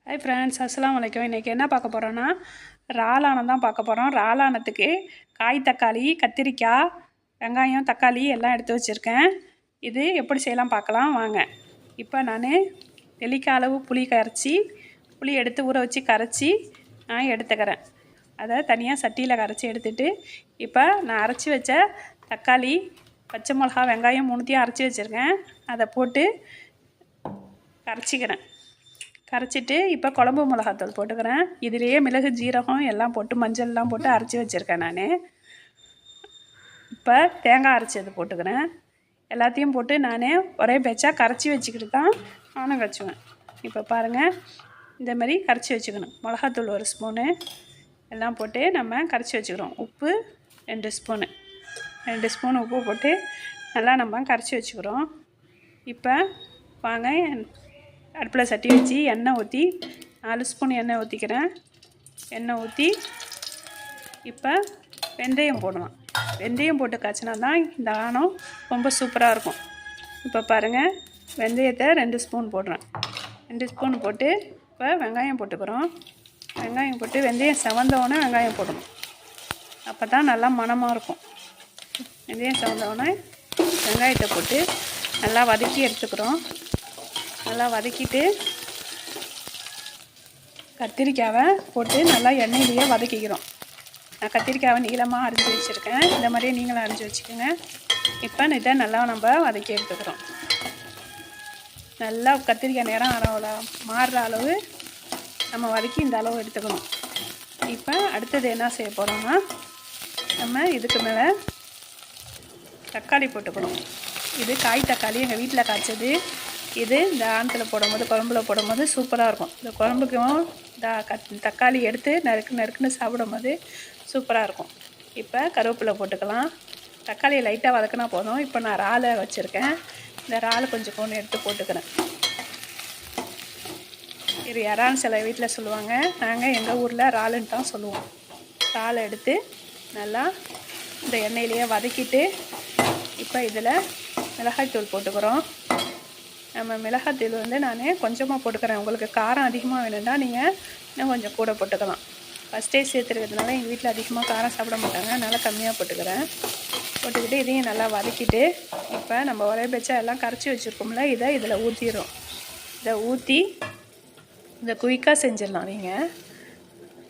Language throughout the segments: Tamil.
ஹாய் ஃப்ரெண்ட்ஸ், அஸ்ஸலாமு அலைக்கும். இன்றைக்கி என்ன பார்க்க போகிறோன்னா இறாலானம் தான் பார்க்க போகிறோம். இறாலானத்துக்கு காய், தக்காளி, கத்திரிக்காய், வெங்காயம், தக்காளி எல்லாம் எடுத்து வச்சுருக்கேன். இது எப்படி செய்யலாம் பார்க்கலாம் வாங்க. இப்போ நான் நெல்லிக்காய் அளவு புளி எடுத்து ஊற வச்சு கரைச்சி நான் எடுத்துக்கிறேன். அதை தனியாக சட்டியில் கரைச்சி எடுத்துகிட்டு இப்போ நான் அரைச்சி வச்ச தக்காளி, பச்சை மிளகா, வெங்காயம் மூணுத்தையும் அரைச்சி வச்சுருக்கேன். அதை போட்டு கரைச்சிட்டு இப்போ குழம்பு மிளகாத்தூள் போட்டுக்கிறேன். இதிலேயே மிளகு, ஜீரகம் எல்லாம் போட்டு மஞ்சள்லாம் போட்டு அரைச்சி வச்சுருக்கேன். நான் இப்போ தேங்காய் அரைச்சது போட்டுக்கிறேன். எல்லாத்தையும் போட்டு நான் ஒரே பேச்சாக கரைச்சி வச்சுக்கிட்டு தான் நானும் கரைச்சுவேன். இப்போ பாருங்கள், இந்த மாதிரி கரைச்சி வச்சுக்கணும். மிளகாத்தூள் 1 ஸ்பூனு எல்லாம் போட்டு நம்ம கரைச்சி வச்சுக்கிறோம். உப்பு 2 ஸ்பூன் உப்பு போட்டு நல்லா நம்ம கரைச்சி வச்சுக்கிறோம். இப்போ வாங்க, அடுப்பில் சட்டி வச்சு எண்ணெய் ஊற்றி 4 ஸ்பூன் எண்ணெய் ஊற்றிக்கிறேன். எண்ணெய் ஊற்றி இப்போ வெந்தயம் போடணும். வெந்தயம் போட்டு காய்ச்சினா தான் இந்த ஆனம் ரொம்ப சூப்பராக இருக்கும். இப்போ பாருங்கள், வெந்தயத்தை 2 ஸ்பூன் போடுறேன். 2 ஸ்பூன் போட்டு இப்போ வெங்காயம் போட்டுக்கிறோம். வெங்காயம் போட்டு வெந்தயம் செவந்தோடனே வெங்காயம் போடணும். அப்போ தான் நல்லா மணமாக இருக்கும். வெந்தயம் செவந்தோடனே வெங்காயத்தை போட்டு நல்லா வதக்கி எடுத்துக்கிறோம். நல்லா வதக்கிட்டு கத்திரிக்காவை போட்டு நல்லா எண்ணெயிலேயே வதக்கிக்கிறோம். நான் கத்திரிக்காவை நீளமாக அரிஞ்சு வச்சுருக்கேன். இந்த மாதிரியே நீங்களும் அரிஞ்சு வச்சுக்கோங்க. இப்போ இதை நல்லா நம்ம வதக்கி எடுத்துக்கிறோம். நல்லா கத்திரிக்காய் நேரம் மாறுற அளவு நம்ம வதக்கி இந்த அளவு எடுத்துக்கணும். இப்போ அடுத்தது என்ன செய்ய போகிறோம்னா, நம்ம இதுக்கு மேலே தக்காளி போட்டுக்கணும். இது காய் தக்காளி எங்கள் வீட்டில் காய்ச்சது. இது இந்த ஆணத்தில் போடும்போது, குழம்புல போடும்போது சூப்பராக இருக்கும். இந்த குழம்புக்கும் தக்காளி எடுத்து நறுக்குன்னு சாப்பிடும்போது சூப்பராக இருக்கும். இப்போ கருவேப்பிலை போட்டுக்கலாம். தக்காளியை லைட்டாக வதக்கினா போதும். இப்போ நான் இறாலை வச்சுருக்கேன். இந்த இறால் கொஞ்சம் எடுத்து போட்டுக்கிறேன். இது இறால்னு சில வீட்டில் சொல்லுவாங்க. நாங்கள் எங்கள் ஊரில் இறாலுன்னு தான் சொல்லுவோம். இறாலை எடுத்து நல்லா இந்த எண்ணெயிலேயே வதக்கிட்டு இப்போ இதில் மிளகாய்த்தூள் போட்டுக்கிறோம். நம்ம மிளகாத்தூள் நான் கொஞ்சமாக போட்டுக்கிறேன். உங்களுக்கு காரம் அதிகமாக வேணும்னா நீங்கள் இன்னும் கொஞ்சம் கூட போட்டுக்கலாம். ஃபஸ்ட்டே சேர்த்துருக்கிறதுனால எங்கள் வீட்டில் அதிகமாக காரம் சாப்பிட மாட்டாங்க, அதனால் கம்மியாக போட்டுக்கிறேன். போட்டுக்கிட்டு இதையும் நல்லா வதக்கிட்டு இப்போ நம்ம ஒரே பேச்சா எல்லாம் கரைச்சி வச்சுருக்கோம்ல, இதை இதில் ஊற்றிடும். இதை ஊற்றி இதை குயிக்காக செஞ்சிடலாம். நீங்கள்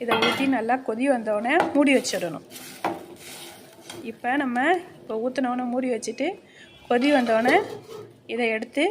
இதை ஊற்றி நல்லா கொதி வந்தோடனே மூடி வச்சிடணும். இப்போ ஊற்றினோடனே மூடி வச்சுட்டு கொதி வந்தோடனே இதை எடுத்து